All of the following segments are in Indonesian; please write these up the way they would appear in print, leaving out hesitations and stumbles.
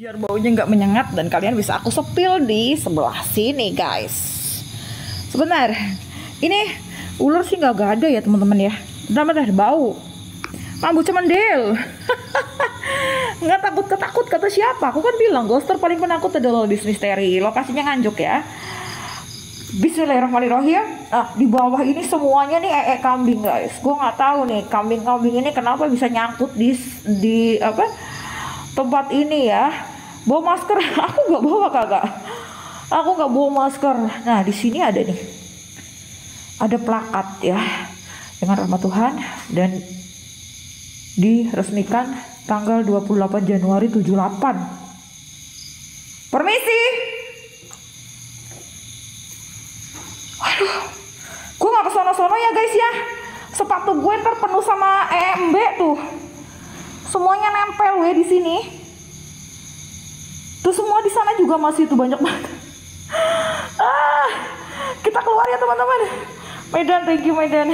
Biar baunya nggak menyengat dan kalian bisa aku sepil di sebelah sini guys. Sebentar, ini ular sih nggak ada ya teman-teman ya. Benar-benar bau. Rambut cemendel. Nggak takut kata siapa? Aku kan bilang ghoster paling penakut adalah di misteri. Lokasinya Nganjuk ya. Bismillahirrahmanirrahim. Di bawah ini semuanya nih kambing guys. Gue nggak tahu nih kambing-kambing ini kenapa bisa nyangkut di apa tempat ini ya. Bawa masker. Aku nggak bawa kagak. Aku nggak bawa masker. Nah di sini ada nih. Ada plakat ya dengan rahmat Tuhan dan diresmikan tanggal 28 Januari 78. Permisi. Aduh, gue nggak kesono-sono ya guys ya. Sepatu gue ntar penuh sama EMB tuh. Semuanya nempel gue di sini. Tuh semua di sana juga masih tuh banyak banget. Kita keluar ya teman-teman. Medan, thank you Medan.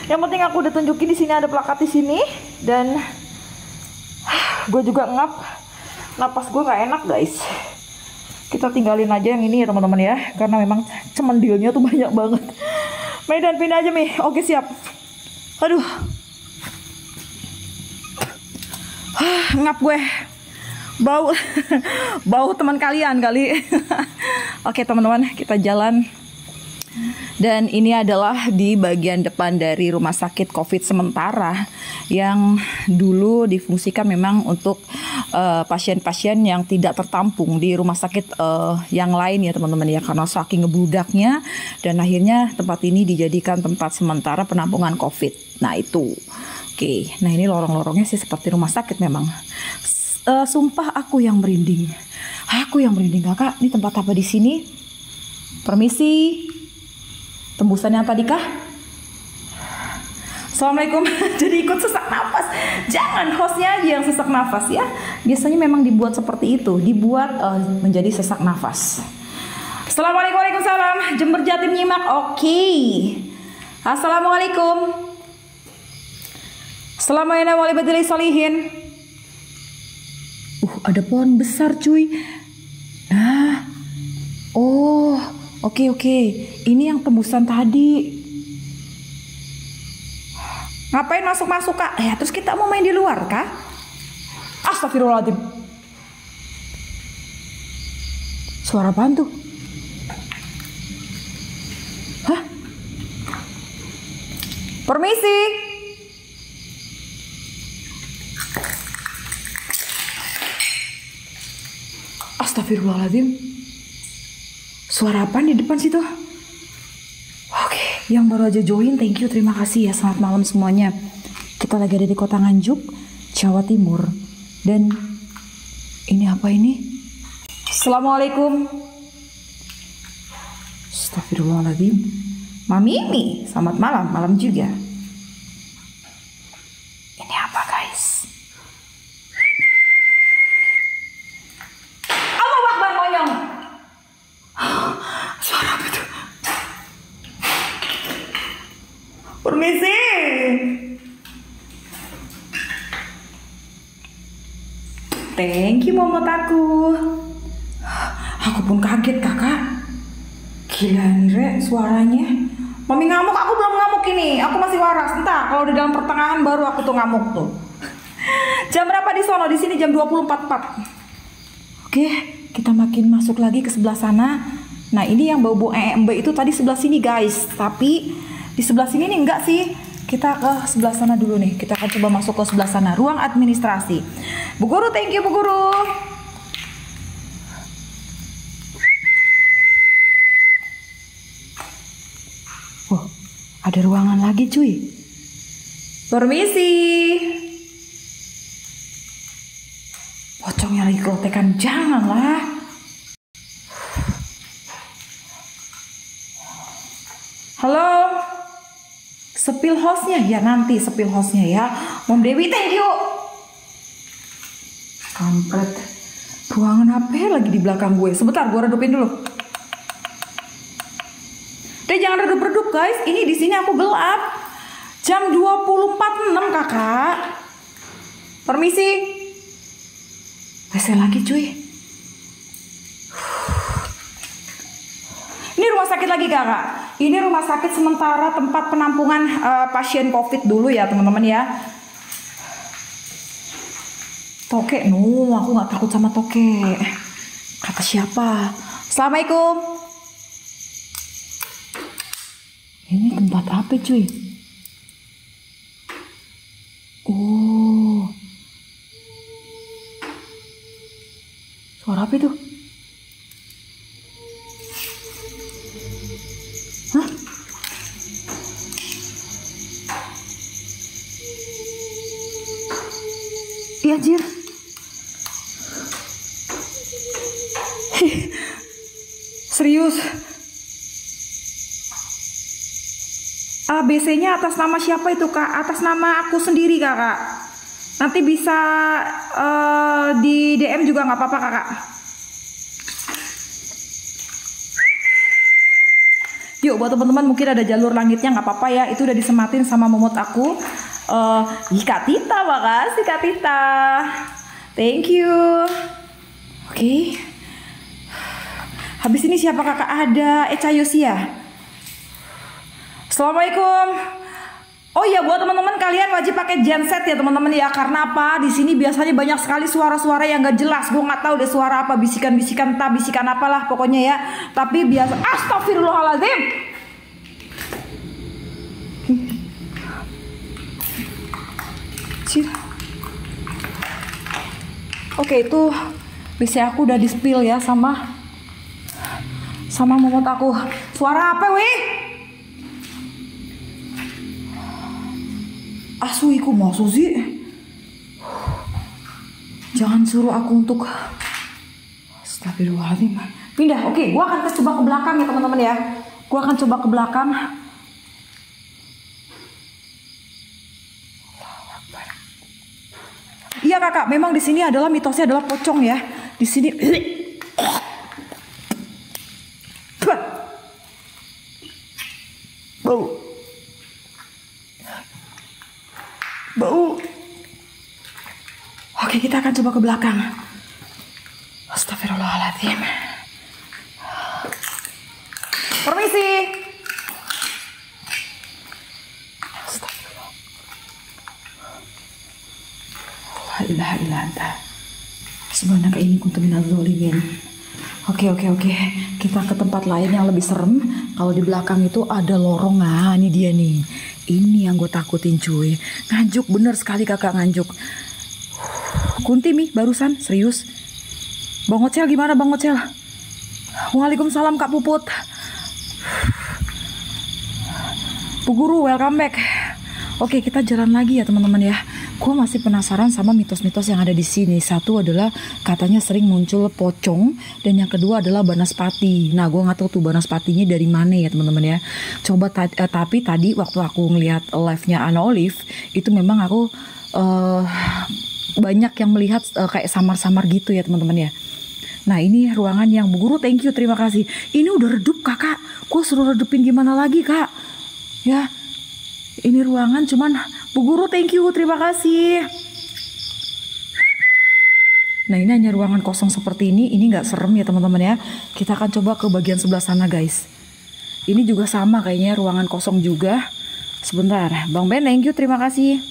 Yang penting aku udah tunjukin di sini ada plakat di sini dan gue juga ngap. Napas gue nggak enak guys. Kita tinggalin aja yang ini ya teman-teman ya, karena memang cemendilnya tuh banyak banget. Medan pindah aja Mi. Oke siap. Aduh. Ngap gue. Bau. Bau teman kalian kali. Oke teman-teman, kita jalan. Dan ini adalah di bagian depan dari rumah sakit COVID sementara yang dulu difungsikan memang untuk pasien-pasien yang tidak tertampung di rumah sakit yang lain ya teman-teman ya, karena saking ngebludaknya dan akhirnya tempat ini dijadikan tempat sementara penampungan COVID. Nah itu, oke. Nah ini lorong-lorongnya sih seperti rumah sakit memang. Sumpah aku yang merinding. Aku yang merinding kakak. Ini tempat apa di sini? Permisi. Tembusannya apa dikah? Assalamualaikum. Jadi ikut sesak nafas. Jangan, hostnya aja yang sesak nafas ya. Biasanya memang dibuat seperti itu, dibuat menjadi sesak nafas. Assalamualaikum, waalaikumsalam. Jember Jatim nyimak. Oke. Assalamualaikum. Assalamualaikum warahmatullahi wabarakatuh. Ada pohon besar cuy. Nah. Oh, oke. Ini yang tembusan tadi. Ngapain masuk-masuk kak? Terus kita mau main di luar kak? Astagfirullahaladzim. Suara apaan tuh? Hah? Permisi. Astagfirullahaladzim. Suara apaan di depan situ? Oke, yang baru aja join, thank you, terima kasih ya. Selamat malam semuanya. Kita lagi ada di kota Nganjuk, Jawa Timur. Dan ini apa ini? Assalamualaikum. Astagfirullahaladzim. Mami ini, selamat malam, malam juga. Ini apa guys? Allah Akbar monyong. Suara apa itu? Permisi. Thank you momot aku. Aku pun kaget kakak. Gila nih Re suaranya. Mami ngamuk, aku belum ngamuk ini. Aku masih waras. Entah kalau di dalam pertengahan baru aku tuh ngamuk tuh. Jam berapa di sono? Di sini jam 24.4. Oke, kita makin masuk lagi ke sebelah sana. Nah ini yang bau-bau EMB itu tadi sebelah sini guys. Tapi di sebelah sini nih enggak sih. Kita ke sebelah sana dulu nih. Kita akan coba masuk ke sebelah sana. Ruang administrasi. Bu Guru, thank you Bu Guru. Wah, ada ruangan lagi cuy. Permisi. Pocongnya lagi kelotekan. Janganlah. Halo. Sepil hostnya ya, nanti sepil hostnya ya. Mom Dewi thank you. Kampret. Ruangan HP lagi di belakang gue. Sebentar gue redupin dulu. Jangan redup-redup guys. Ini di sini aku gelap. Jam 24.06 kakak. Permisi. WC lagi cuy. sakit lagi kakak. Ini rumah sakit sementara tempat penampungan pasien COVID dulu ya teman-teman ya. Toke, no, aku nggak takut sama toke. Kata siapa? Assalamualaikum. Ini tempat apa cuy? Oh, suara apa itu? Hah? Iya anjir. Serius. ABC-nya atas nama siapa itu kak? Atas nama aku sendiri kakak. Nanti bisa di DM juga nggak apa-apa kakak. Yuk buat teman-teman mungkin ada jalur langitnya nggak apa-apa ya. Itu udah disematin sama momot aku. Kak Tita, makasih Kak Tita. Thank you. Oke. Habis ini siapa kakak? Ada Echa Yosia. Assalamualaikum. Oh iya, buat teman-teman kalian wajib pakai genset ya teman-teman ya. Karena apa? Di sini biasanya banyak sekali suara-suara yang gak jelas. Gue nggak tahu deh suara apa, bisikan-bisikan, entah bisikan apalah pokoknya ya. Tapi biasa. Astagfirullahaladzim. Oke, itu bisa aku udah di spill ya sama momot aku. Suara apa weh? Asu iku mau sih. Jangan suruh aku untuk astagfirullahaladzim. Pindah. Oke, gua akan coba ke belakang ya teman-teman ya. Gua akan coba ke belakang. Iya kakak, memang di sini adalah mitosnya adalah pocong ya. Di sini bau. Oke, kita akan coba ke belakang. Astagfirullahaladzim. Permisi. Astagfirullah. La ilaha illa anta. Subhanaka inni kuntu minadz dzalimin. Oke. Kita ke tempat lain yang lebih serem. Kalau di belakang itu ada lorong. Nah, ini dia nih. Ini yang gue takutin cuy. Nganjuk bener sekali kakak, nganjuk. Kunti mi barusan, serius. Bang Ocel gimana Bang Ocel? Waalaikumsalam Kak Puput. Bu Guru, welcome back. Oke, kita jalan lagi ya teman-teman ya. Gue masih penasaran sama mitos-mitos yang ada di sini. Satu adalah katanya sering muncul pocong, dan yang kedua adalah banaspati. Nah, gue nggak tahu tuh banaspatinya dari mana ya teman-teman ya. Coba tapi tadi waktu aku ngelihat live-nya Ana Olive, itu memang aku banyak yang melihat kayak samar-samar gitu ya teman-teman ya. Nah, ini ruangan yang Bu Guru, thank you, terima kasih. Ini udah redup kakak. Gue suruh redupin gimana lagi kak? Ya, ini ruangan cuman Bu Guru, thank you, terima kasih. Nah, ini hanya ruangan kosong seperti ini nggak serem ya teman-teman ya. Kita akan coba ke bagian sebelah sana guys. Ini juga sama kayaknya, ruangan kosong juga. Sebentar, Bang Ben, thank you, terima kasih.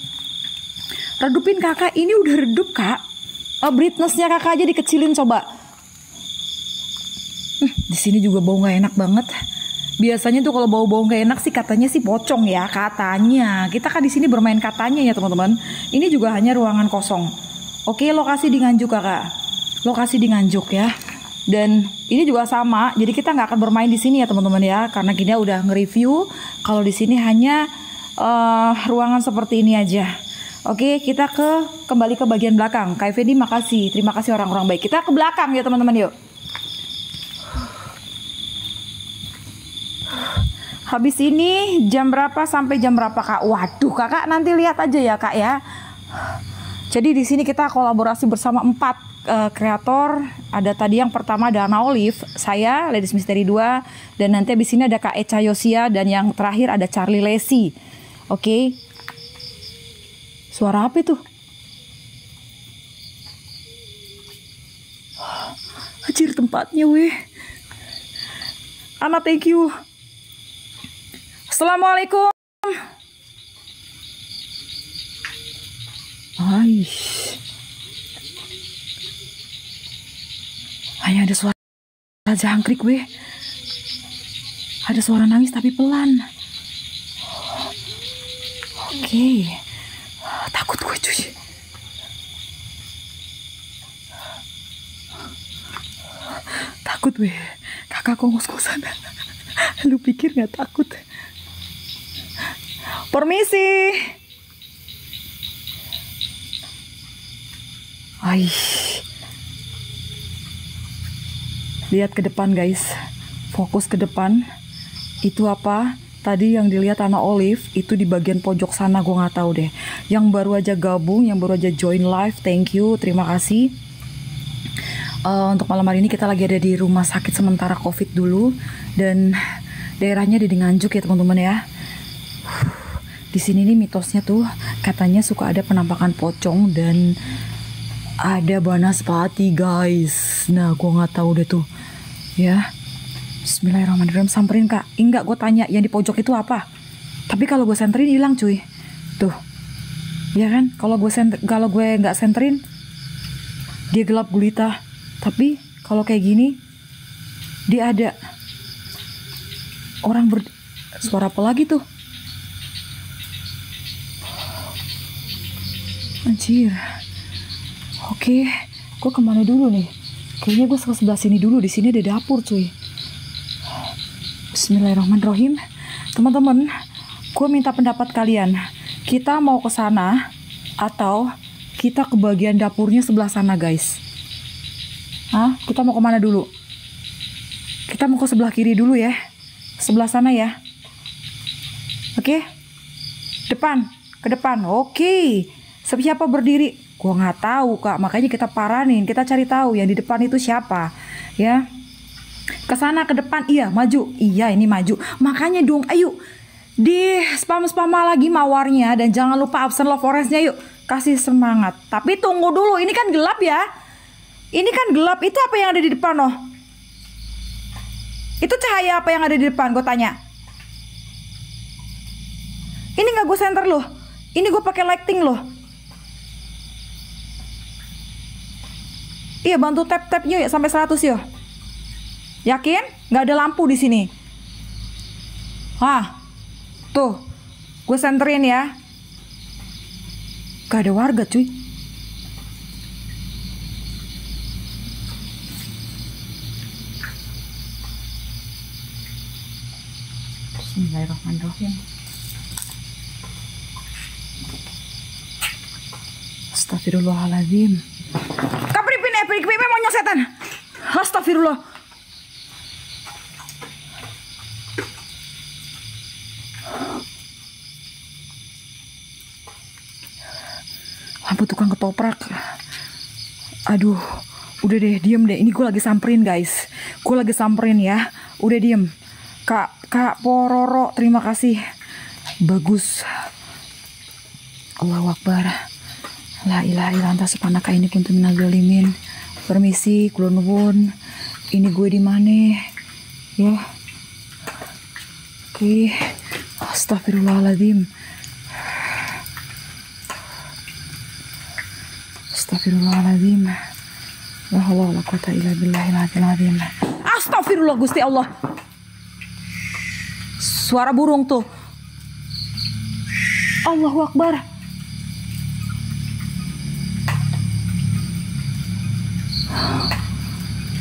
Redupin kakak, ini udah redup kak. Brightness-nya kakak aja dikecilin coba. Di sini juga bau nggak enak banget. Biasanya tuh kalau bau-bau gak enak sih katanya sih pocong ya, katanya. Kita kan di sini bermain katanya ya teman-teman. Ini juga hanya ruangan kosong. Oke, lokasi di Nganjuk kakak. Lokasi di Nganjuk ya. Dan ini juga sama. Jadi kita nggak akan bermain di sini ya teman-teman ya, karena kita udah nge-review kalau di sini hanya ruangan seperti ini aja. Oke, kita kembali ke bagian belakang. Kak Effendi, makasih. Terima kasih orang-orang baik. Kita ke belakang ya teman-teman yuk. Habis ini jam berapa sampai jam berapa kak? Waduh kakak, nanti lihat aja ya kak ya. Jadi di sini kita kolaborasi bersama 4 kreator. Ada tadi yang pertama ada Ana Olive, saya Ladies Misteri 2, dan nanti habis ini ada Kak Echa Yosia, dan yang terakhir ada Charlie Lesi. Oke. Suara apa itu? Anjir tempatnya weh. Ana, thank you. Assalamualaikum. Aish. Hanya ada suara jangkrik weh. Ada suara nangis tapi pelan. Oke. Takut gue cuy. Takut weh. Kakak kok ngos-ngosan. Lu pikir gak takut? Permisi. Aish. Lihat ke depan guys. Fokus ke depan. Itu apa? Tadi yang dilihat Ana Olive itu di bagian pojok sana, gue nggak tahu deh. Yang baru aja gabung, yang baru aja join live, thank you, terima kasih. Untuk malam hari ini kita lagi ada di rumah sakit sementara COVID dulu, dan daerahnya di Nganjuk ya teman-teman ya. Di sini nih mitosnya tuh katanya suka ada penampakan pocong dan ada banaspati guys. Nah, gue nggak tahu deh tuh, ya. Bismillahirrahmanirrahim. Samperin kak. Enggak, gue tanya yang di pojok itu apa. Tapi kalau gue senterin hilang cuy. Tuh, ya kan? Kalau gue nggak senterin, dia gelap gulita. Tapi kalau kayak gini, dia ada orang suara apa lagi tuh? Anjir. Oke, gue kemana dulu nih? Kayaknya gue ke sebelah sini dulu. Di sini ada dapur cuy. Bismillahirrahmanirrahim. Teman-teman, gue minta pendapat kalian. Kita mau ke sana atau kita ke bagian dapurnya sebelah sana, guys? Hah? Kita mau kemana dulu? Kita mau ke sebelah kiri dulu ya. Sebelah sana ya. Oke? Depan, ke depan. Oke. Siapa berdiri? Gue nggak tahu kak. Makanya kita paranin. Kita cari tahu yang di depan itu siapa, ya. Ke sana, ke depan, iya, maju. Iya, ini maju. Makanya dong, ayo. Di spam-spam lagi mawarnya. Dan jangan lupa absen love forestnya yuk. Kasih semangat. Tapi tunggu dulu, ini kan gelap ya. Ini kan gelap, itu apa yang ada di depan loh? Itu cahaya apa yang ada di depan, gue tanya. Ini gak gue center loh. Ini gue pakai lighting loh. Iya, bantu tap-tapnya ya sampai 100 ya. Yakin? Nggak ada lampu di sini. Hah, tuh, gue senterin ya. Gak ada warga cuy. Bismillahirrahmanirrahim. Astagfirullahaladzim. Kapripin mau nyosetan. Astagfirullah. Lampu tukang ketoprak. Aduh, udah deh, diem deh. Ini gue lagi samperin guys. Gue lagi samperin ya. Udah diem. Kak Pororo, terima kasih. Bagus. Allahu Akbar. La ilaha illallah anta subhanaka inni kuntu minaz zalimin. Permisi, kula nuwun. Ini gue di mana? Ya. Oke. Astagfirullahaladzim. Astagfirullahaladzim. La haula wala quwata illa billahil azim. Astagfirullah Gusti Allah. Suara burung tuh. Allahu Akbar.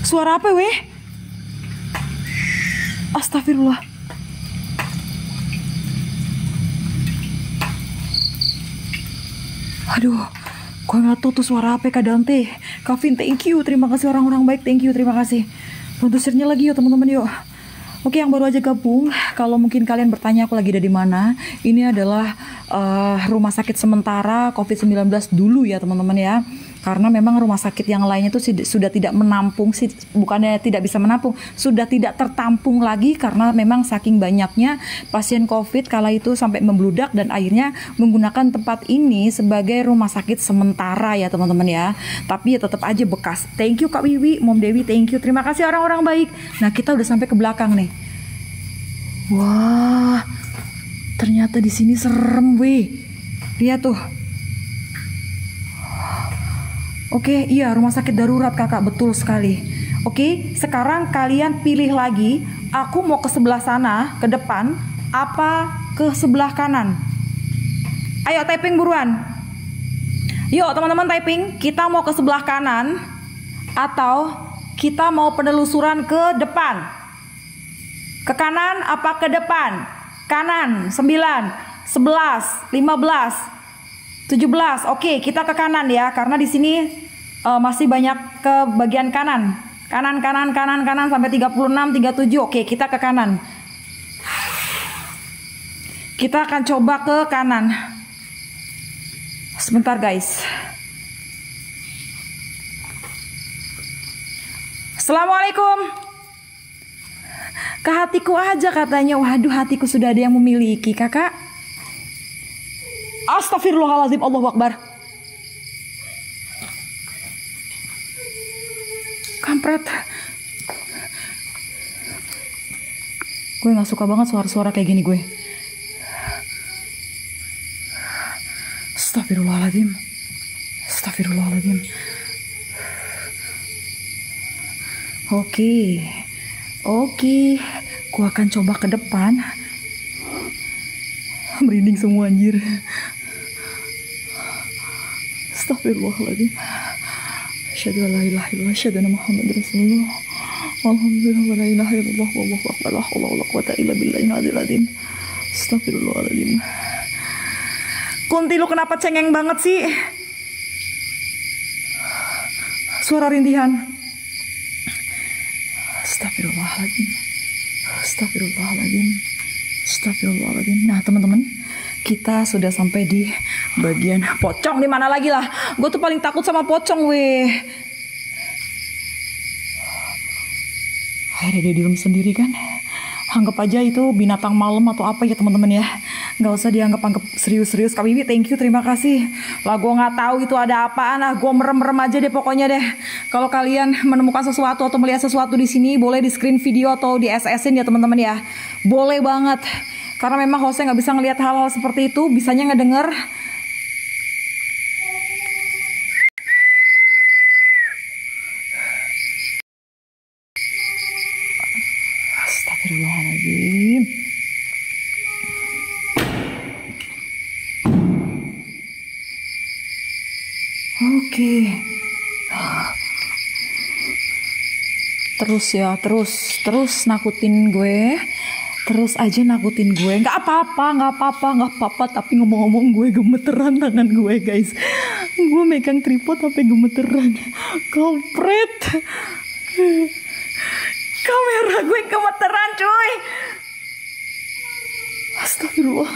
Suara apa weh? Astagfirullah. Aduh, gue nggak tahu tuh suara apa Kak Dante. Kavin, thank you, terima kasih orang-orang baik, thank you, terima kasih. Bantu share-nya lagi yuk teman-teman yuk. Oke, yang baru aja gabung, kalau mungkin kalian bertanya aku lagi ada di mana, ini adalah rumah sakit sementara COVID-19 dulu ya teman-teman ya. Karena memang rumah sakit yang lainnya itu sudah tidak menampung, bukannya tidak bisa menampung, sudah tidak tertampung lagi karena memang saking banyaknya pasien COVID kala itu sampai membludak dan akhirnya menggunakan tempat ini sebagai rumah sakit sementara ya teman-teman ya. Tapi ya tetap aja bekas. Thank you Kak Wiwi, Mom Dewi, thank you. Terima kasih orang-orang baik. Nah kita udah sampai ke belakang nih. Wah, ternyata di sini serem, weh. Lihat tuh. Oke, iya rumah sakit darurat kakak, betul sekali. Oke, sekarang kalian pilih lagi. Aku mau ke sebelah sana, ke depan, apa ke sebelah kanan? Ayo typing buruan. Yuk teman-teman typing, kita mau ke sebelah kanan atau kita mau penelusuran ke depan? Ke kanan apa ke depan? Kanan, 9, 11, 15, 17. Oke, kita ke kanan ya, karena di sini masih banyak ke bagian kanan. Kanan sampai 36, 37. Oke, kita ke kanan. Kita akan coba ke kanan. Sebentar guys. Assalamualaikum. Ke hatiku aja katanya. Waduh, hatiku sudah ada yang memiliki kakak. Astagfirullahaladzim, Allahu Akbar. Kampret. Gue gak suka banget suara-suara kayak gini gue. Astagfirullahaladzim. Astagfirullahaladzim. Oke. Gue akan coba ke depan. Merinding semua anjir. Astagfirullahaladzim. Asyhadu an la ilaha illallah, asyhadu anna Muhammadar Rasulullah. Alhamdulillah wa la ilaha illallah wallahu akbar. La haula wala quwwata illa billahil azim. Astagfirullahaladzim. Kunti, lu kenapa cengeng banget sih? Suara rintihan. Astagfirullahaladzim. Astagfirullahaladzim. Astagfirullahaladzim. Nah teman-teman, kita sudah sampai di bagian pocong. Di mana lagi lah? Gue tuh paling takut sama pocong, weh. Akhirnya dia diem sendiri kan. Anggap aja itu binatang malam atau apa ya teman-teman ya. Gak usah dianggap serius-serius. Kak Bibi, thank you, terima kasih. Lah gue gak tahu itu ada apaan lah. Gue merem-merem aja deh pokoknya deh. Kalau kalian menemukan sesuatu atau melihat sesuatu di sini, boleh di screen video atau di SS-in ya teman-teman ya. Boleh banget. Karena memang hostnya gak bisa ngelihat hal-hal seperti itu. Bisanya ngedenger. Astagfirullahaladzim. Oke. Terus ya, terus nakutin gue. Terus aja nakutin gue. Nggak apa-apa. Tapi ngomong-ngomong gue gemeteran tangan gue guys. Gue megang tripod tapi gemeteran. Kampret. Kamera gue gemeteran cuy. Astagfirullah.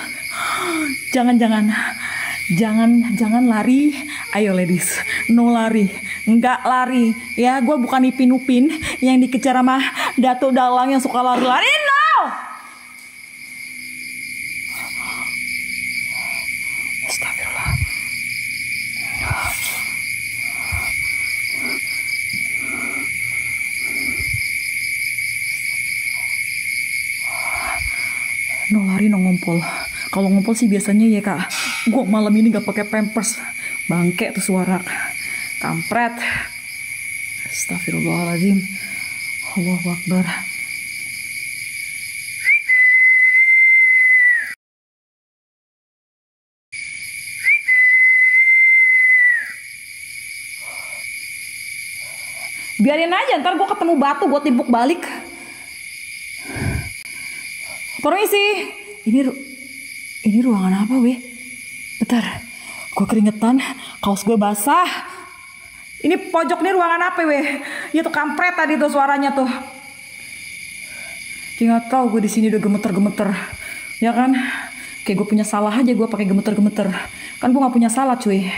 Jangan lari. Ayo ladies, no lari. Enggak lari. Ya, gue bukan Ipin Upin yang dikejar sama Datuk Dalang yang suka lari-lari. No! Astagfirullah. No lari, no ngumpul. Kalau ngumpul sih biasanya ya kak. Gue malam ini gak pakai pampers. Bangke tuh suara. Kampret. Astagfirullahaladzim. Allahu Akbar. Biarin aja, ntar gue ketemu batu, gue timpuk balik. Permisi. Ini ruangan apa weh? Bentar, gue keringetan, kaos gue basah. Ini pojok nih ruangan apa weh? Ya tuh kampret tadi tuh suaranya tuh. Dia nggak tahu gue di sini udah gemeter-gemeter, ya kan? Kayak gue punya salah aja gue pakai gemeter-gemeter. Kan gue nggak punya salah cuy.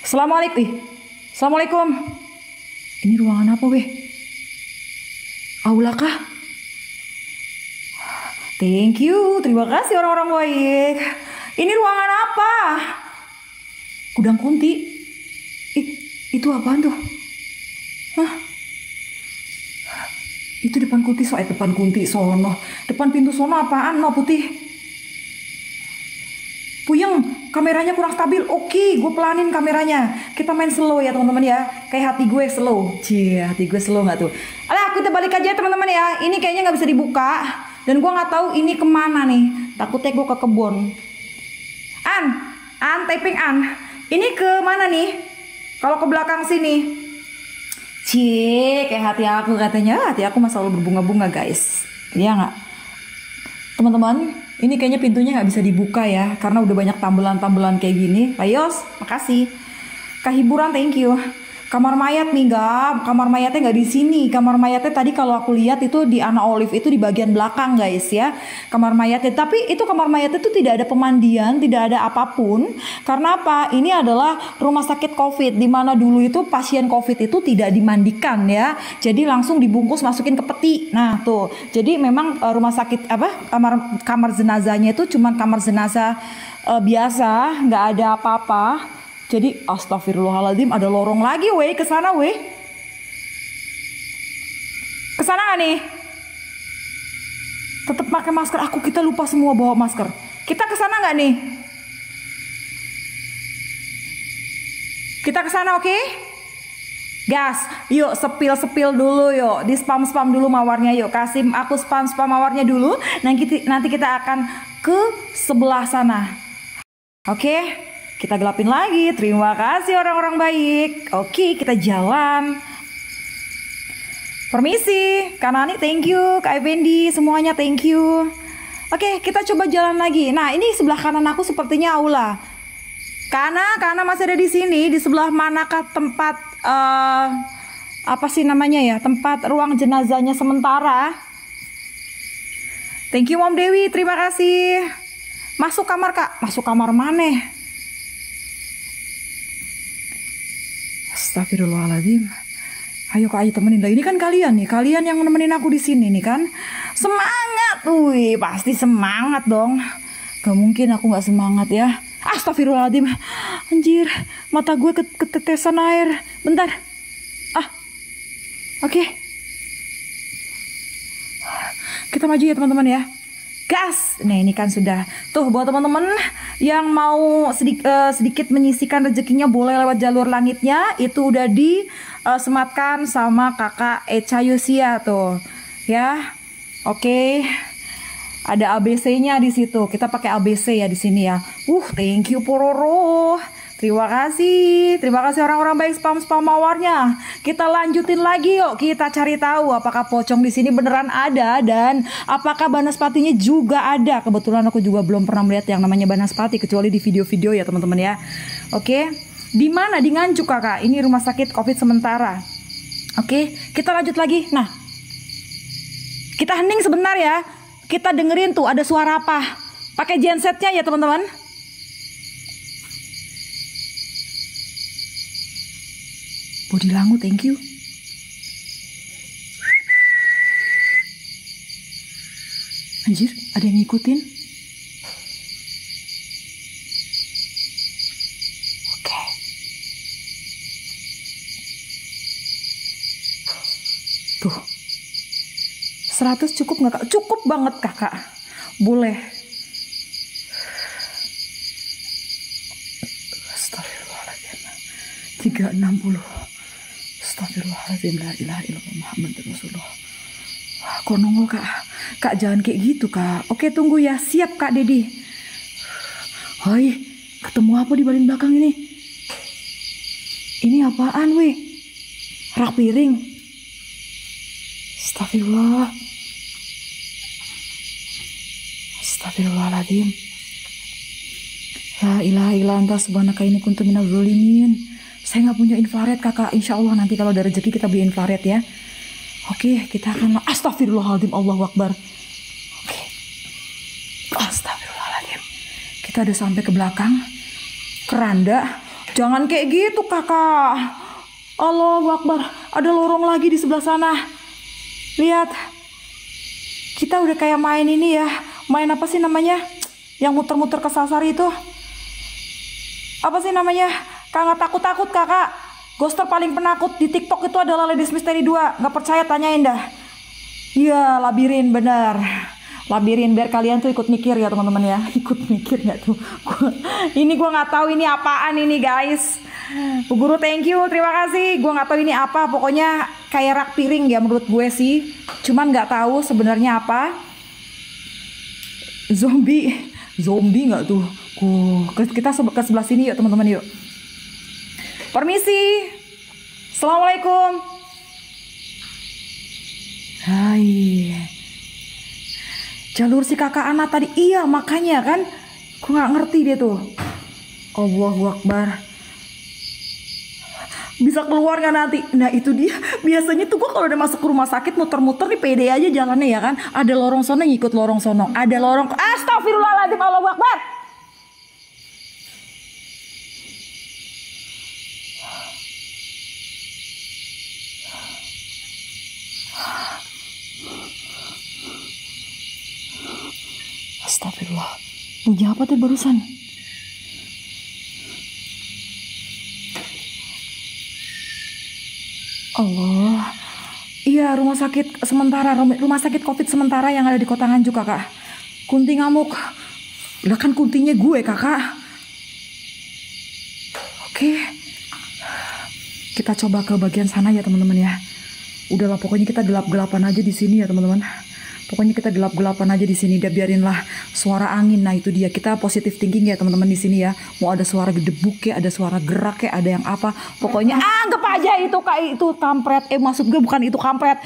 Assalamualaikum. Ini ruangan apa weh? Aula kah? Thank you, terima kasih orang-orang baik. Ini ruangan apa? Gudang Kunti. Itu apaan tuh? Hah? Itu depan kunti depan kunti sono. Depan pintu sono apaan? No putih. Puyeng, kameranya kurang stabil. Oke, gue pelanin kameranya. Kita main slow ya teman-teman ya. Kayak hati gue slow. Cie, hati gue slow nggak tuh? Alah, kita balik aja teman-teman ya. Ini kayaknya nggak bisa dibuka. Dan gue nggak tahu ini kemana nih. Takutnya gue ke kebun. An, typing An. Ini ke mana nih? Kalau ke belakang sini. Cie, kayak hati aku katanya. Hati aku mah selalu berbunga-bunga guys. Iya nggak? Teman-teman, ini kayaknya pintunya nggak bisa dibuka ya, karena udah banyak tambelan-tambelan kayak gini. Layos, makasih. Kehiburan, thank you. Kamar mayat nih, kamar mayatnya nggak di sini. Kamar mayatnya tadi kalau aku lihat itu di Anna Olive itu di bagian belakang guys ya. Kamar mayatnya, tapi itu kamar mayatnya itu tidak ada pemandian, tidak ada apapun. Karena apa? Ini adalah rumah sakit COVID, di mana dulu itu pasien COVID itu tidak dimandikan ya. Jadi langsung dibungkus masukin ke peti. Nah tuh, jadi memang rumah sakit kamar jenazahnya itu cuman kamar jenazah biasa, nggak ada apa-apa. Jadi astagfirullahaladzim, ada lorong lagi weh, kesana weh. Kesana gak nih? Tetap pakai masker. Kita lupa semua bawa masker. Kita kesana gak nih? Kita kesana, oke? Gas, yuk sepil dulu yuk. Di spam dulu mawarnya yuk. Kasih aku spam mawarnya dulu. Nanti kita akan ke sebelah sana. Oke? Kita gelapin lagi. Terima kasih orang-orang baik. Oke, kita jalan. Permisi, Kak Nani thank you, Kak Effendi semuanya thank you. Oke, kita coba jalan lagi. Nah, ini sebelah kanan aku sepertinya aula. Karena masih ada di sini. Di sebelah manakah tempat apa sih namanya ya? Tempat ruang jenazahnya sementara. Thank you Mom Dewi, terima kasih. Masuk kamar Kak. Masuk kamar mana? Astagfirullahaladzim. Ayo Kak, ayo temenin lah. Ini kan kalian nih, kalian yang nemenin aku di sini nih kan. Semangat, wih, pasti semangat dong. Gak mungkin aku nggak semangat ya. Astagfirullahaladzim. Anjir, mata gue ketetesan air. Bentar. Oke. Kita maju ya teman-teman ya. Gas. Nah ini kan sudah. Tuh buat teman-teman yang mau sedikit menyisikan rezekinya boleh lewat jalur langitnya. Itu udah disematkan sama kakak Echa Yosia tuh. Ya. Oke. Ada ABC-nya di situ. Kita pakai ABC ya di sini ya. Thank you Pororo. Terima kasih orang-orang baik spam mawarnya. Kita lanjutin lagi yuk. Kita cari tahu apakah pocong di sini beneran ada dan apakah banaspatinya juga ada. Kebetulan aku juga belum pernah melihat yang namanya banaspati kecuali di video-video ya teman-teman ya. Oke. Di mana? Di Nganjuk Kakak. Ini rumah sakit COVID sementara. Oke, kita lanjut lagi. Nah. Kita hening sebentar ya. Kita dengerin tuh ada suara apa. Pakai gensetnya ya teman-teman. Bodi Langu, thank you. Anjir, ada yang ngikutin. Oke. Tuh. 100 cukup nggak Kak? Cukup banget Kakak. Boleh. Astagfirullahaladzim. 360. Astagfirullahaladzim, la ilaha illallah Muhammadur Rasulullah. Kok nongol Kak? Kak jangan kayak gitu Kak. Oke tunggu ya, siap Kak Dedi. Hai, ketemu apa di baling belakang ini? Ini apaan weh? Rak piring. Astagfirullah. Astagfirullahaladzim. La ilaha illa anta subhanaka inni kuntu minadz zalimin. Saya nggak punya infrared Kakak. Insya Allah nanti kalau ada rezeki kita beli infrared ya. Oke, kita akan. Astagfirullahaladzim, Allahu Akbar. Oke. Astagfirullahaladzim. Kita udah sampai ke belakang. Keranda. Jangan kayak gitu Kakak. Allahu Akbar. Ada lorong lagi di sebelah sana. Lihat. Kita udah kayak main ini ya. Main apa sih namanya? Yang muter-muter kesasar itu. Apa sih namanya? Kak nggak takut-takut Kakak. Ghoster paling penakut di TikTok itu adalah Ladies Mystery 2. Nggak percaya tanyain dah. Iya, labirin bener. Labirin biar kalian tuh ikut mikir ya teman-teman ya. Ikut mikir nggak tuh? Ini gue nggak tahu ini apaan ini guys. Bu Guru thank you, terima kasih. Gue nggak tahu ini apa. Pokoknya kayak rak piring ya menurut gue sih. Cuman nggak tahu sebenarnya apa. Zombie nggak tuh? Kita ke sebelah sini yuk teman-teman yuk. Permisi. Assalamualaikum. Hai. Jalur si kakak anak tadi, iya makanya kan. Gue nggak ngerti dia tuh. Allahu Akbar. Bisa keluar nggak nanti? Nah itu dia. Biasanya tuh gue kalau udah masuk ke rumah sakit muter-muter nih pede aja jalannya ya kan. Ada lorong sono ngikut lorong sono. Ada lorong. Astagfirullahaladzim, Allahu Akbar. Astagfirullah. Bunyi apa tuh barusan? Allah. Iya, rumah sakit sementara, rumah sakit COVID sementara yang ada di Kota Nganjuk, Kakak. Kunti ngamuk. Lah kan kuntinya gue, Kakak. Oke. Kita coba ke bagian sana ya, teman-teman ya. Udahlah, pokoknya kita gelap-gelapan aja di sini ya, teman-teman. Pokoknya kita gelap-gelapan aja di sini. Dia biarinlah suara angin. Nah itu dia. Kita positif thinking ya teman-teman di sini ya. Mau ada suara gedebuk ya, ada suara gerak ya, ada yang apa. Pokoknya anggap aja itu kayak itu kampret. Maksud gue bukan itu kampret.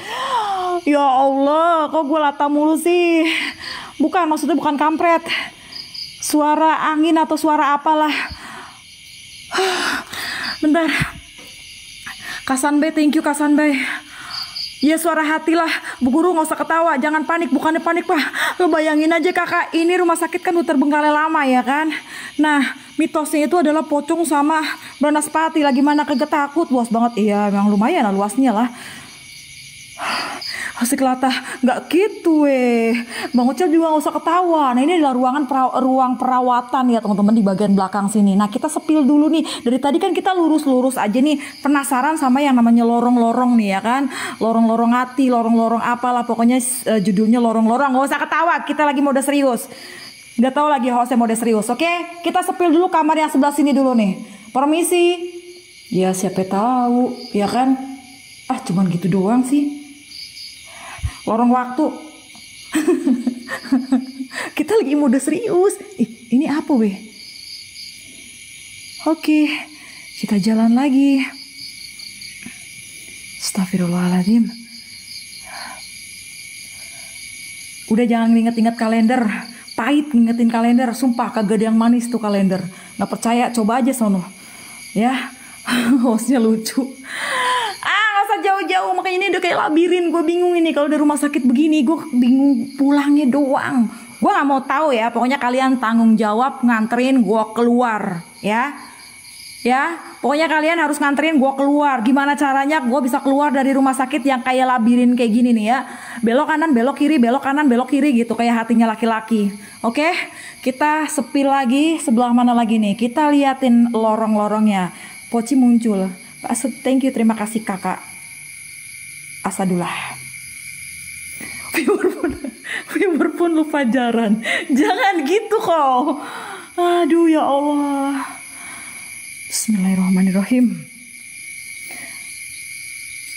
Ya Allah, kok gue lata mulu sih. Bukan, maksudnya bukan kampret. Suara angin atau suara apalah. Bentar. Kasan Bay, thank you Kasan Bay. Ya suara hati lah. Bu Guru nggak usah ketawa, jangan panik. Bukannya panik Pak. Lo bayangin aja kakak, ini rumah sakit kan udah terbengkalai lama ya kan. Nah mitosnya itu adalah pocong sama banaspati. Lagi mana kagak takut, luas banget. Iya memang lumayan lah luasnya lah. Asik latah, nggak gitu Bang Ucel juga nggak usah ketawa. Nah ini adalah ruang perawatan ya teman-teman di bagian belakang sini. Nah kita sepil dulu nih. Dari tadi kan kita lurus-lurus aja nih. Penasaran sama yang namanya lorong-lorong nih ya kan. Lorong-lorong hati, lorong-lorong apalah. Pokoknya judulnya lorong-lorong. Nggak usah ketawa, kita lagi mode serius. Nggak tahu lagi hostnya mode serius. Oke, kita sepil dulu kamar yang sebelah sini dulu nih. Permisi. Ya siapa tahu ya kan. Cuman gitu doang sih. Lorong waktu. Kita lagi mode serius. Ini apa weh? Oke, kita jalan lagi. Astagfirullahaladzim. Udah jangan inget-inget kalender. Pahit ngingetin kalender. Sumpah kagak ada yang manis tuh kalender. Gak percaya, coba aja sono. Ya, hostnya lucu. Jauh-jauh, makanya ini udah kayak labirin. Gue bingung ini kalau udah rumah sakit begini. Gue bingung pulangnya doang. Gue gak mau tahu ya. Pokoknya kalian tanggung jawab nganterin gue keluar. Ya. Pokoknya kalian harus nganterin gue keluar. Gimana caranya gue bisa keluar dari rumah sakit yang kayak labirin kayak gini nih ya. Belok kanan, belok kiri, belok kanan, belok kiri gitu. Kayak hatinya laki-laki. Oke. Kita sepil lagi. Sebelah mana lagi nih. Kita liatin lorong-lorongnya. Poci muncul. Thank you, terima kasih kakak. Asadullah. Viewer pun lupa jaran. Jangan gitu kok. Aduh ya Allah. Bismillahirrahmanirrahim.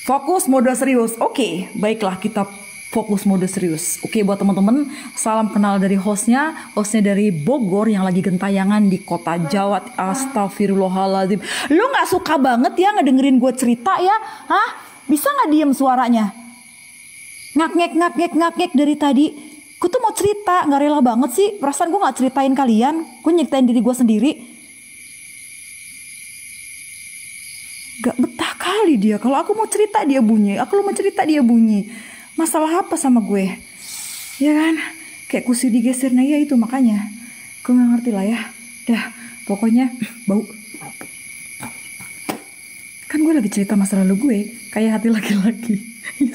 Fokus mode serius. Oke, baiklah kita fokus mode serius. Oke buat teman-teman, salam kenal dari hostnya. Hostnya dari Bogor yang lagi gentayangan di kota Jawa. Astagfirullahaladzim. Lu gak suka banget ya ngedengerin gue cerita ya? Hah? Bisa gak diem suaranya? Ngak-ngek dari tadi. Gue tuh mau cerita, gak rela banget sih. Perasaan gue gak ceritain kalian. Gue nyeritain diri gue sendiri. Gak betah kali dia. Kalau aku mau cerita dia bunyi. Aku mau cerita dia bunyi. Masalah apa sama gue? Ya kan? Kayak kursi digeser. Nah ya itu makanya. Gue gak ngerti lah ya. Dah, pokoknya bau. Kan gue lagi cerita masa lalu gue. Kayak hati laki-laki.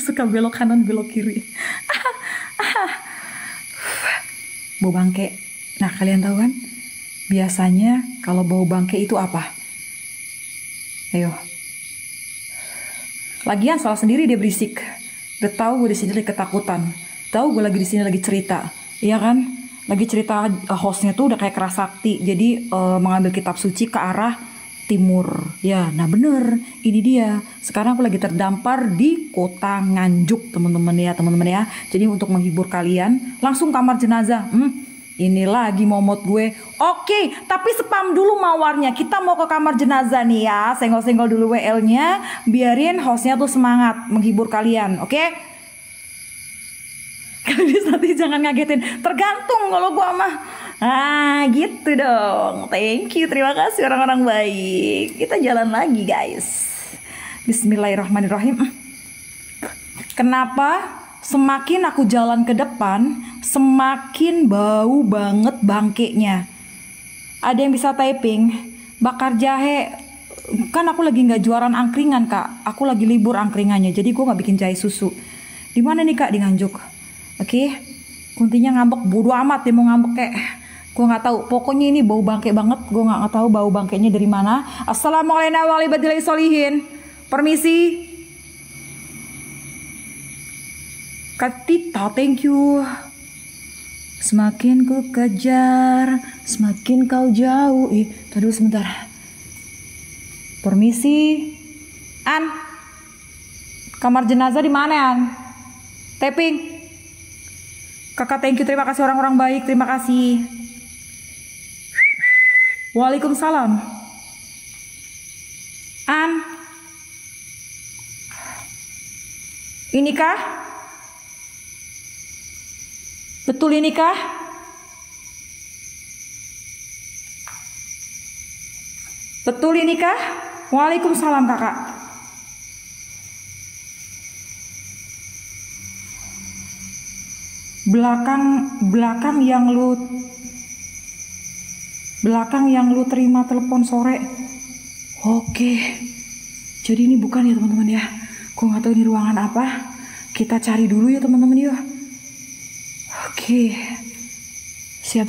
Suka belok kanan, belok kiri. Bau bangke. Nah kalian tahu kan? Biasanya kalau bau bangke itu apa? Ayo. Lagian salah sendiri dia berisik. Udah tahu gue di sini lagi ketakutan. Tahu gue lagi di sini lagi cerita, iya kan? Lagi cerita hostnya tuh udah kayak Kerasakti. Jadi mengambil kitab suci ke arah timur. Ya, nah bener, ini dia. Sekarang aku lagi terdampar di kota Nganjuk, teman-teman ya. Jadi untuk menghibur kalian, langsung kamar jenazah. Ini lagi momot gue. Oke, tapi spam dulu mawarnya. Kita mau ke kamar jenazah nih ya. Senggol-senggol dulu WL-nya. Biarin hostnya tuh semangat menghibur kalian, oke? Kalian nanti jangan ngagetin. Tergantung kalau gua mah. Gitu dong. Thank you, terima kasih orang-orang baik. Kita jalan lagi guys. Bismillahirrahmanirrahim. Kenapa semakin aku jalan ke depan, semakin bau banget bangkeknya? Ada yang bisa typing? Bakar jahe. Kan aku lagi nggak jualan angkringan kak. Aku lagi libur angkringannya. Jadi gua nggak bikin jahe susu. Di mana nih kak? Di Nganjuk. Oke, kuntinya ngambek, bodo amat dia mau ngambek kayak gue nggak tahu. Pokoknya ini bau bangke banget, gue nggak tahu bau bangkenya dari mana. Assalamualaikum warahmatullahi wabarakatuh. Permisi, Katita, thank you. Semakin ku kejar, semakin kau jauh. Tadi dulu sebentar. Permisi, An. Kamar jenazah di mana An? Tapping. Kakak thank you, terima kasih orang-orang baik, terima kasih. Waalaikumsalam. An, inikah? Betul inikah? Betul inikah? Waalaikumsalam kakak. Belakang yang lu terima telepon sore. Oke. Jadi ini bukan ya teman-teman ya. Gue nggak tahu ini ruangan apa. Kita cari dulu ya teman-teman yuk. Oke. Siap.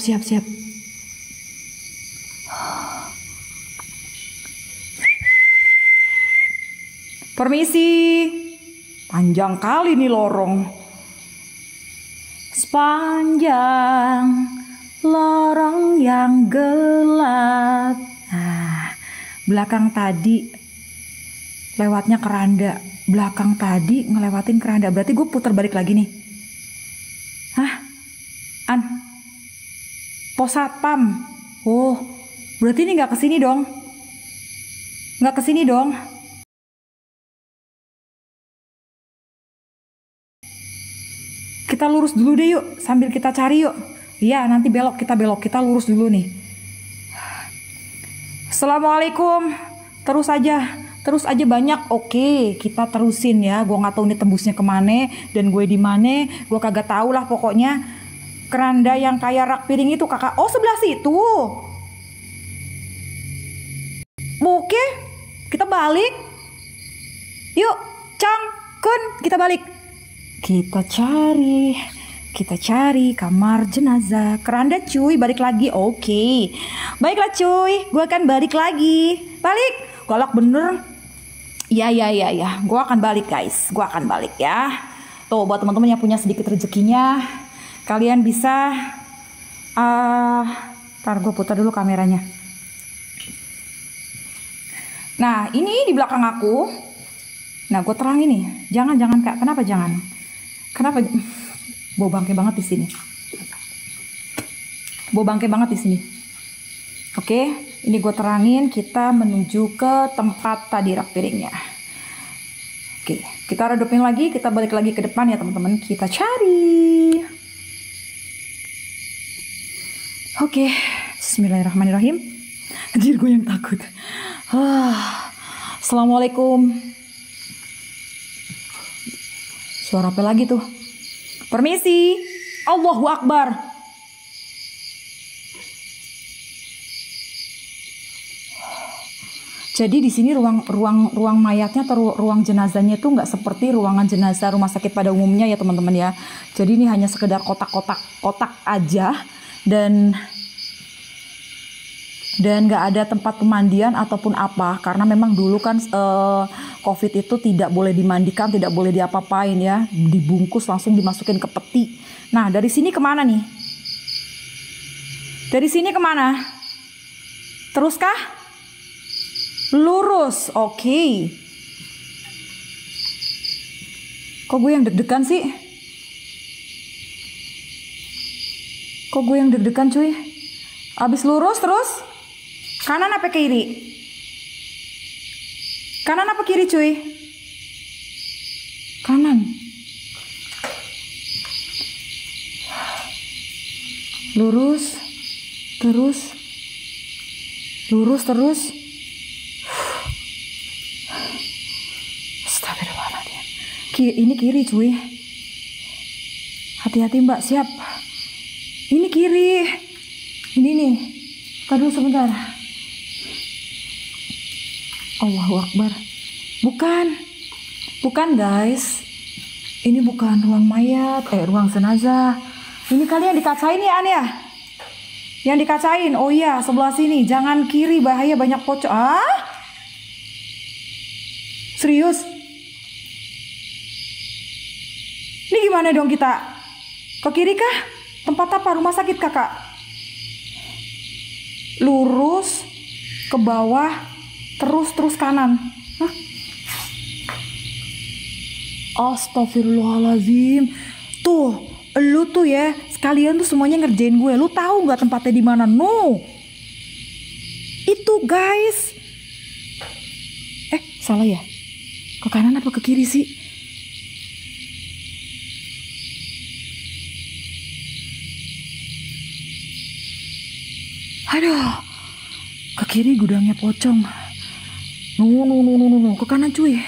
Permisi. Panjang kali nih lorong. Sepanjang lorong yang gelap. Nah, belakang tadi lewatnya keranda. Belakang tadi ngelewatin keranda. Berarti gue putar balik lagi nih. Hah? An? Pos satpam. Oh, berarti ini nggak kesini dong. Nggak kesini dong. Kita lurus dulu deh yuk, sambil kita cari yuk. Iya, nanti belok, kita lurus dulu nih. Assalamualaikum. Terus aja banyak. Oke, kita terusin ya. Gue nggak tahu nih tembusnya kemana dan gue di mana. Gue kagak tahu lah pokoknya. Keranda yang kayak rak piring itu kakak. Oh, sebelah situ. Oke, kita balik. Yuk, Cang, Kun, kita balik. Kita cari kamar jenazah. Keranda cuy, balik lagi. Oke. Baiklah cuy, gue akan balik lagi. Balik. Galak bener. Ya. Gue akan balik guys. Gue akan balik ya. Tuh buat teman-teman yang punya sedikit rezekinya, kalian bisa ntar gue putar dulu kameranya. Nah ini di belakang aku. Nah gue terang ini. Jangan kak. Kenapa jangan? Kenapa? Bau bangke banget di sini. Oke, ini gue terangin. Kita menuju ke tempat tadi rak piringnya. Oke, kita redupin lagi. Kita balik lagi ke depan ya teman-teman. Kita cari. Oke, Bismillahirrahmanirrahim. Anjir, gue yang takut. Assalamualaikum. Suara apa lagi tuh? Permisi. Allahu Akbar. Jadi di sini ruang mayatnya atau ruang jenazahnya itu nggak seperti ruangan jenazah rumah sakit pada umumnya ya teman-teman ya. Jadi ini hanya sekedar kotak aja dan Dan nggak ada tempat pemandian ataupun apa, karena memang dulu kan COVID itu tidak boleh dimandikan, tidak boleh diapa-apain ya, dibungkus langsung dimasukin ke peti. Nah dari sini kemana nih? Dari sini kemana? Teruskah? Lurus, oke. Kok gue yang deg-degan sih? Kok gue yang deg-degan cuy? Abis lurus terus? Kanan apa kiri? Kanan apa kiri cuy? Kanan. Lurus. Terus. Lurus terus. Astagfirullahaladzim. Ini kiri cuy. Hati-hati mbak, siap. Ini kiri. Ini nih. Tunggu sebentar. Allahu Akbar. Bukan guys. Ini bukan ruang mayat, ruang jenazah. Ini kalian dikacain ya An ya? Yang dikacain. Oh iya, sebelah sini. Jangan kiri, bahaya, banyak pocong. Serius? Ini gimana dong kita? Ke kiri kah? Tempat apa? Rumah sakit kakak? Lurus ke bawah. Terus kanan. Hah? Astagfirullahaladzim. Tuh, lu tuh ya, sekalian tuh semuanya ngerjain gue. Lu tahu nggak tempatnya di mana? No. Itu guys. Salah ya? Ke kanan apa ke kiri sih? Aduh. Ke kiri gudangnya pocong. No, ke kanan cuy.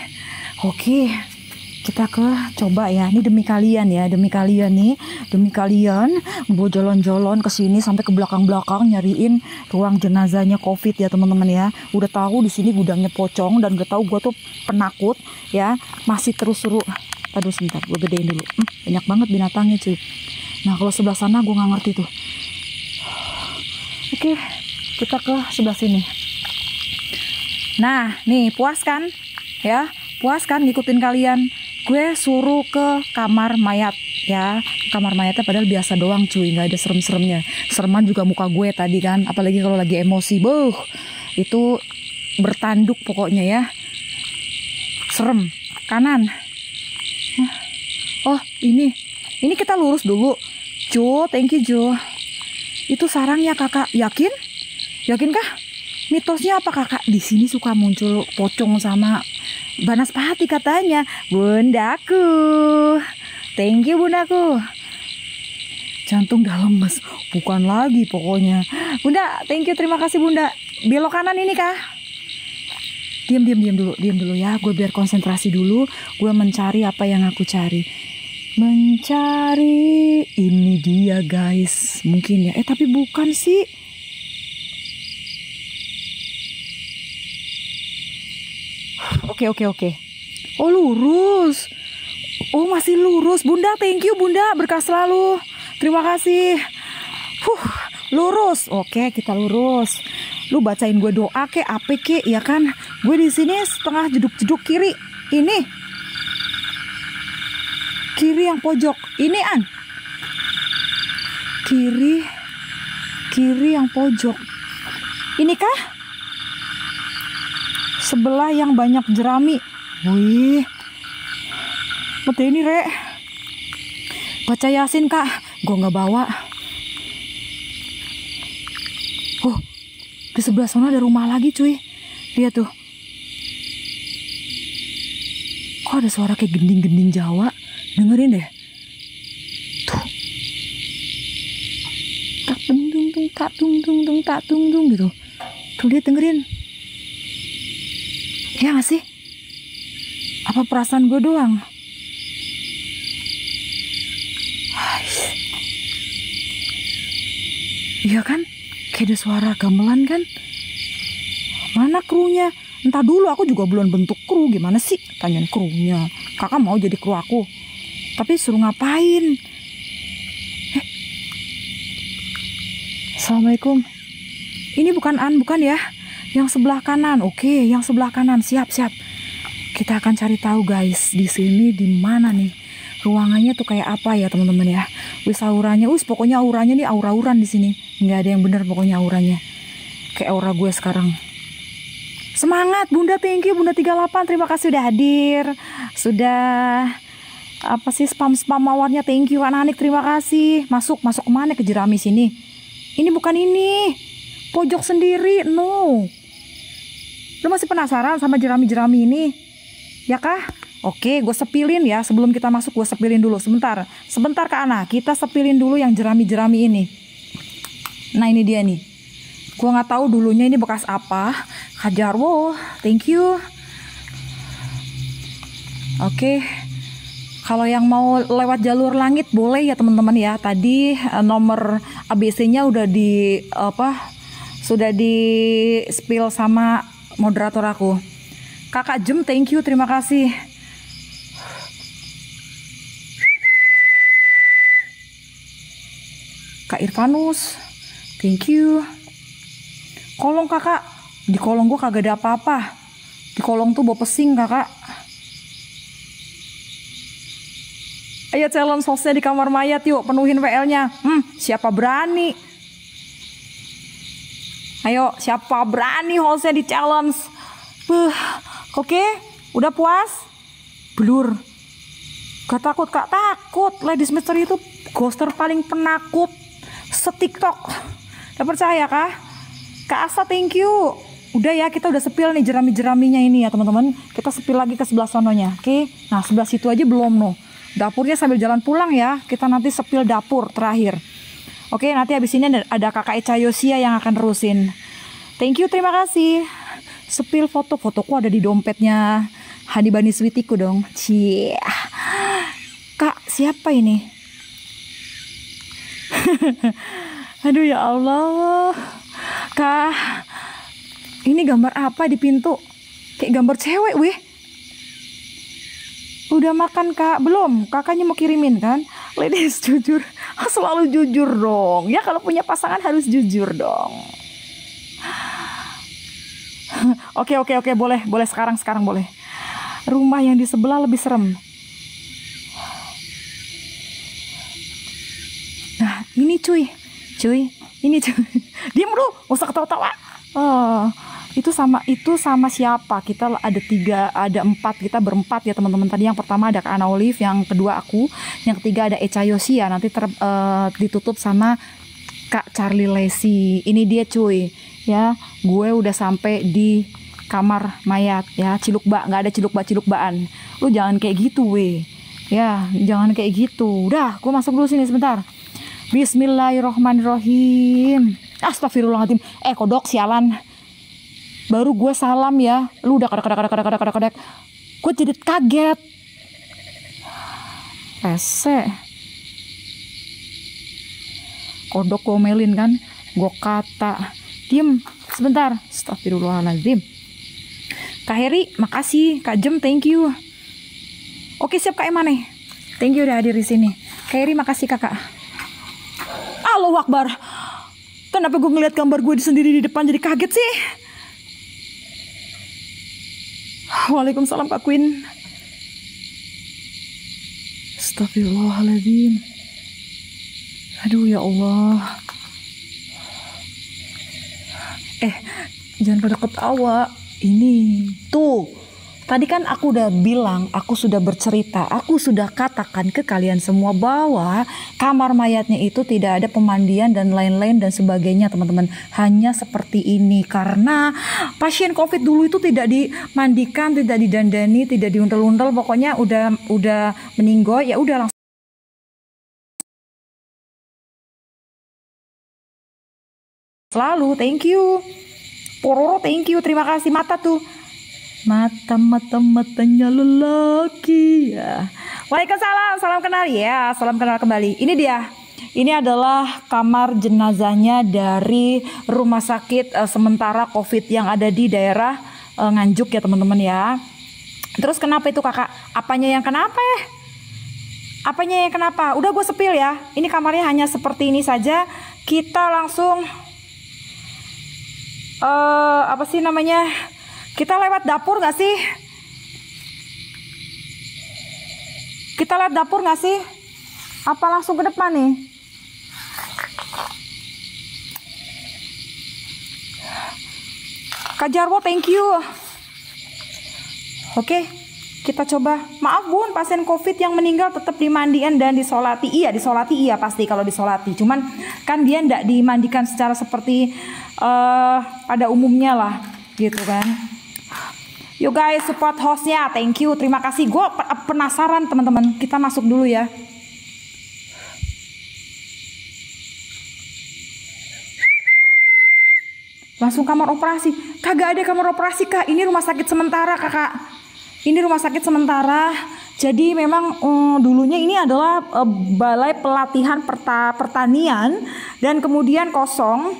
Oke, kita coba ya. Ini demi kalian ya, demi kalian mau jalan-jalan ke sini sampai ke belakang-belakang nyariin ruang jenazahnya COVID ya teman-teman ya. Udah tahu di sini gudangnya pocong dan udah tahu gue tuh penakut ya. Masih terus suruh. Aduh sebentar, gue gedein dulu. Banyak banget binatangnya cuy. Nah kalau sebelah sana gue nggak ngerti tuh. Oke, kita ke sebelah sini. Nah, nih puas kan? Ya, puas kan ngikutin kalian? Gue suruh ke kamar mayat ya. Kamar mayatnya padahal biasa doang cuy, nggak ada serem-seremnya. Sereman juga muka gue tadi kan, apalagi kalau lagi emosi. Itu bertanduk pokoknya ya. Serem. Kanan. Oh, ini kita lurus dulu. Jo, thank you Jo. Itu sarangnya kakak, yakin? Yakinkah? Mitosnya apa kakak? Di sini suka muncul pocong sama banaspati katanya. Bundaku, thank you bundaku. Jantung dalam mas, bukan lagi pokoknya. Bunda, thank you, terima kasih bunda. Belok kanan ini kah? Diam dulu ya. Gue biar konsentrasi dulu. Gue mencari apa yang aku cari. Mencari, ini dia guys. Mungkin ya, tapi bukan sih. Oke. Oh lurus. Oh masih lurus. Bunda thank you bunda. Berkah selalu. Terima kasih. Lurus. Oke kita lurus. Lu bacain gue doa ke apa ke ya kan. Gue di sini setengah jeduk-jeduk kiri. Ini. Kiri yang pojok. Ini An. Kiri yang pojok. Ini kah? Sebelah yang banyak jerami. Wih. Mati ini rek. Baca Yasin kak. Gue nggak bawa. Oh. Di sebelah sana ada rumah lagi cuy. Lihat tuh. Kok ada suara kayak gending-gending Jawa. Dengerin deh. Tuh. Tak tung tung gitu. Tuh lihat dengerin. Ya gak sih? Apa perasaan gue doang? Iya kan? Kayak ada suara gamelan kan? Mana krunya? Entah dulu, aku juga belum bentuk kru. Gimana sih? Tanyain krunya. Kakak mau jadi kru aku. Tapi suruh ngapain? Assalamualaikum. Ini bukan ya. Yang sebelah kanan. Oke, yang sebelah kanan. Siap. Kita akan cari tahu guys, di sini di mana nih? Ruangannya tuh kayak apa ya teman-teman ya? Wis auranya, pokoknya auranya nih aura-auran di sini. Nggak ada yang bener pokoknya auranya. Kayak aura gue sekarang. Semangat Bunda, thank you Bunda 38. Terima kasih udah hadir. Sudah apa sih spam mawarnya, thank you Anak-anak, terima kasih. Masuk kemana ke jerami sini? Ini bukan ini. Pojok sendiri, no. Lu masih penasaran sama jerami-jerami ini? Ya kah? Oke, gue sepilin ya. Sebelum kita masuk, gue sepilin dulu. Sebentar Kak Ana. Kita sepilin dulu yang jerami-jerami ini. Nah, ini dia nih. Gue nggak tahu dulunya ini bekas apa. Kak Jarwo, thank you. Oke. Kalau yang mau lewat jalur langit boleh ya teman-teman ya. Tadi nomor ABC-nya udah sudah di spill sama moderator aku. Kakak Jem, thank you, terima kasih. Kak Irvanus, thank you. Kolong kakak, di kolong gue kagak ada apa-apa. Di kolong tuh bawa pesing kakak. Ayo challenge hostnya di kamar mayat yuk, penuhin WL-nya. Siapa berani? Ayo, siapa berani hostnya di challenge? Oke, udah puas? Blur. Gak takut, Kak? Takut. Ladies Mystery itu ghoster paling penakut se-TikTok. Gak percaya kah? Kak Asa, thank you. Udah ya, kita udah sepil nih jerami-jeraminya ini ya teman-teman. Kita sepil lagi ke sebelah sononya. Oke, nah sebelah situ aja belum no. Dapurnya sambil jalan pulang ya. Kita nanti sepil dapur terakhir. Oke, nanti habis ini ada Kakak Eca Yosia yang akan terusin. Thank you, terima kasih. Sepil fotoku ada di dompetnya Hani Bani Switiku dong. Cie. Kak, siapa ini? Aduh ya Allah. Kak, ini gambar apa di pintu? Kayak gambar cewek weh. Udah makan Kak? Belum? Kakaknya mau kirimin kan? Ladies, jujur. Selalu jujur dong. Ya kalau punya pasangan harus jujur dong. Oke, boleh sekarang boleh. Rumah yang di sebelah lebih serem. Nah, ini cuy. Ini cuy. Diam lu, gak usah ketawa-tawa. Itu sama siapa? Kita ada 4, kita berempat ya teman-teman. Tadi yang pertama ada Kak Ana Olive, yang kedua aku, yang ketiga ada Eca Yosia. Nanti ditutup sama Kak Charlie Lesi. Ini dia cuy. Ya, gue udah sampai di kamar mayat ya. Cilukba, nggak ada cilukbaan. Lu jangan kayak gitu weh. Ya, jangan kayak gitu. Udah, gue masuk dulu sini sebentar. Bismillahirrohmanirrohim. Astagfirullahaladzim. Kodok sialan. Baru gue salam ya. Lu udah kadek. Gue jadi kaget. Rese. Kodok gue omelin kan. Gue kata. Diem sebentar. Astagfirullahaladzim. Kak Heri, makasih. Kak Jem, thank you. Oke, siap Kak Emane. Thank you udah hadir di sini. Kak Heri, makasih Kakak. Allahu Akbar. Kenapa gue ngeliat gambar gue sendiri di depan jadi kaget sih? Waalaikumsalam Kak Queen. Astagfirullahaladzim. Aduh ya Allah. Jangan pada ketawa. Ini tuh. Tadi kan aku udah bilang, aku sudah bercerita, aku sudah katakan ke kalian semua bahwa kamar mayatnya itu tidak ada pemandian dan lain-lain dan sebagainya teman-teman. Hanya seperti ini karena pasien COVID dulu itu tidak dimandikan, tidak didandani, tidak diuntel-untel, pokoknya udah meninggal ya udah langsung. Selalu, thank you. Pororo, thank you, terima kasih. Mata tuh. Matanya lelaki ya. Waalaikumsalam, salam kenal ya, salam kenal kembali. Ini dia, ini adalah kamar jenazahnya dari rumah sakit sementara COVID yang ada di daerah Nganjuk ya teman-teman ya. Terus kenapa itu kakak? Apanya yang kenapa ya? Apanya yang kenapa? Udah gue sepil ya. Ini kamarnya hanya seperti ini saja. Kita langsung apa sih namanya? Kita lewat dapur nggak sih? Kita lihat dapur nggak sih? Apa langsung ke depan nih? Kak Jarwo, thank you. Oke, kita coba. Maaf Bun, pasien COVID yang meninggal tetap dimandikan dan disolati. Iya, disolati iya pasti kalau disolati. Cuman kan dia ndak dimandikan secara seperti pada umumnya lah, gitu kan. You guys support hostnya, thank you, terima kasih. Gue penasaran teman-teman, kita masuk dulu ya. Langsung kamar operasi. Kagak ada kamar operasi kak, ini rumah sakit sementara kakak. Ini rumah sakit sementara. Jadi memang dulunya ini adalah balai pelatihan pertanian dan kemudian kosong.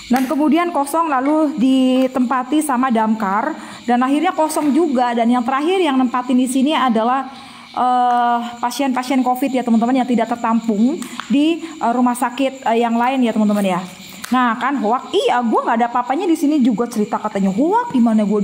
Dan kemudian kosong lalu ditempati sama damkar dan akhirnya kosong juga. Dan yang terakhir yang nempatin di sini adalah pasien-pasien COVID ya teman-teman yang tidak tertampung di rumah sakit yang lain ya teman-teman ya. Nah kan hoak, iya gue nggak ada apa-apanya di sini juga cerita katanya hoak, gimana gue